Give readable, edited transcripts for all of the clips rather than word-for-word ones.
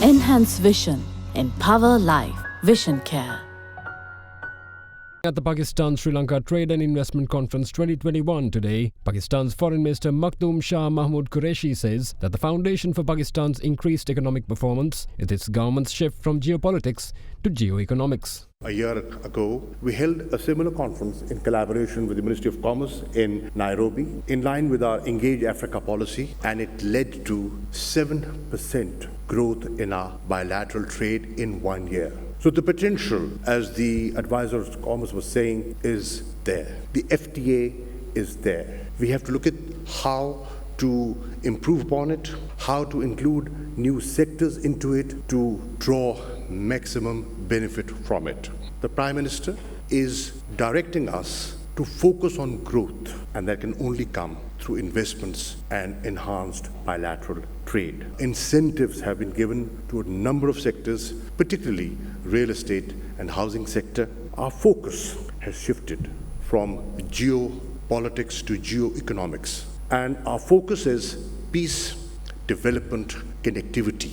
Enhance vision. Empower life. Vision Care. At the Pakistan-Sri Lanka Trade and Investment Conference 2021 today, Pakistan's Foreign Minister Makhdoom Shah Mahmood Qureshi says that the foundation for Pakistan's increased economic performance is its government's shift from geopolitics to geoeconomics. A year ago, we held a similar conference in collaboration with the Ministry of Commerce in Nairobi, in line with our Engage Africa policy, and it led to 7% growth in our bilateral trade in 1 year. So the potential, as the advisor of commerce was saying, is there. The FTA is there. We have to look at how to improve upon it, how to include new sectors into it to draw maximum benefit from it. The Prime Minister is directing us to focus on growth, and that can only come through investments and enhanced bilateral trade. Incentives have been given to a number of sectors, particularly real estate and housing sector. Our focus has shifted from geopolitics to geoeconomics, and our focus is peace, development, connectivity.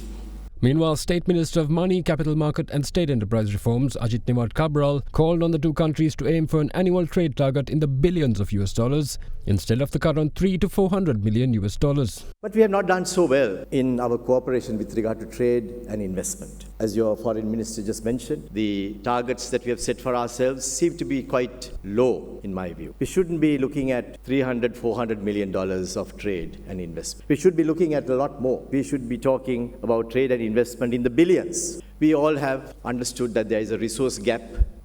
Meanwhile, State Minister of Money, Capital Market and State Enterprise Reforms, Ajit Nimad Cabral, called on the two countries to aim for an annual trade target in the billions of US dollars instead of the current $300 to $400 million US dollars. But we have not done so well in our cooperation with regard to trade and investment. As your foreign minister just mentioned, the targets that we have set for ourselves seem to be quite low in my view. We shouldn't be looking at $300, $400 million of trade and investment. We should be looking at a lot more. We should be talking about trade and investment in the billions. We all have understood that there is a resource gap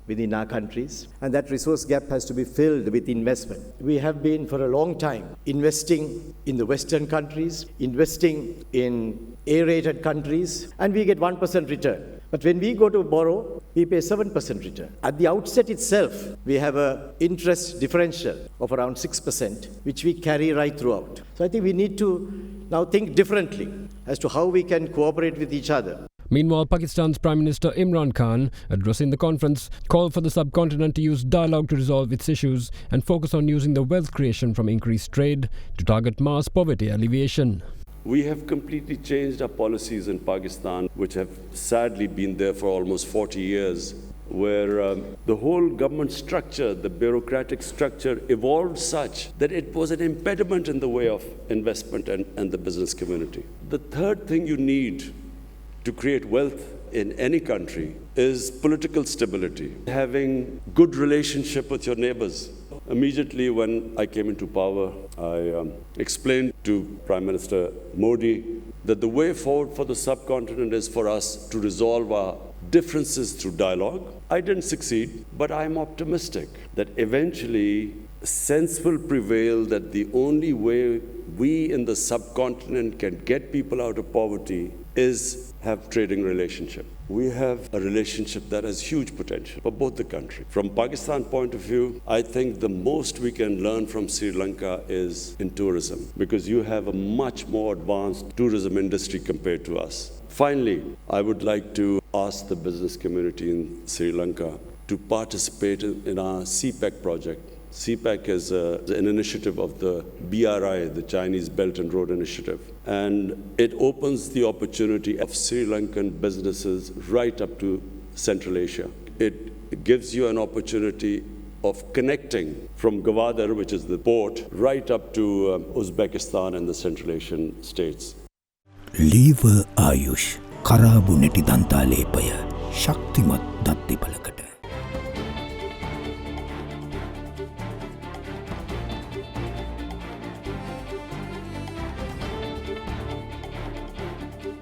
within our countries, and that resource gap has to be filled with investment. We have been for a long time investing in the Western countries, investing in A-rated countries, and we get 1% return. But when we go to borrow, we pay 7% return. At the outset itself, we have an interest differential of around 6%, which we carry right throughout. So I think we need to now think differently as to how we can cooperate with each other. Meanwhile, Pakistan's Prime Minister Imran Khan, addressing the conference, called for the subcontinent to use dialogue to resolve its issues and focus on using the wealth creation from increased trade to target mass poverty alleviation. We have completely changed our policies in Pakistan, which have sadly been there for almost 40 years, where the whole government structure, the bureaucratic structure, evolved such that it was an impediment in the way of investment and the business community. The third thing you need to create wealth in any country is political stability, having good relationship with your neighbors. Immediately when I came into power, I explained to Prime Minister Modi that the way forward for the subcontinent is for us to resolve our differences through dialogue. I didn't succeed, but I'm optimistic that eventually sense will prevail that the only way we in the subcontinent can get people out of poverty is have trading relationship. We have a relationship that has huge potential for both the country. From Pakistan point of view, I think the most we can learn from Sri Lanka is in tourism, because you have a much more advanced tourism industry compared to us. Finally, I would like to ask the business community in Sri Lanka to participate in our CPEC project. CPEC is an initiative of the BRI, the Chinese Belt and Road Initiative. And it opens the opportunity of Sri Lankan businesses right up to Central Asia. It gives you an opportunity of connecting from Gwadar, which is the port, right up to Uzbekistan and the Central Asian states. Lever Ayush, Karabu Neti Danta Lepaya, Shaktimat Datti Palakata.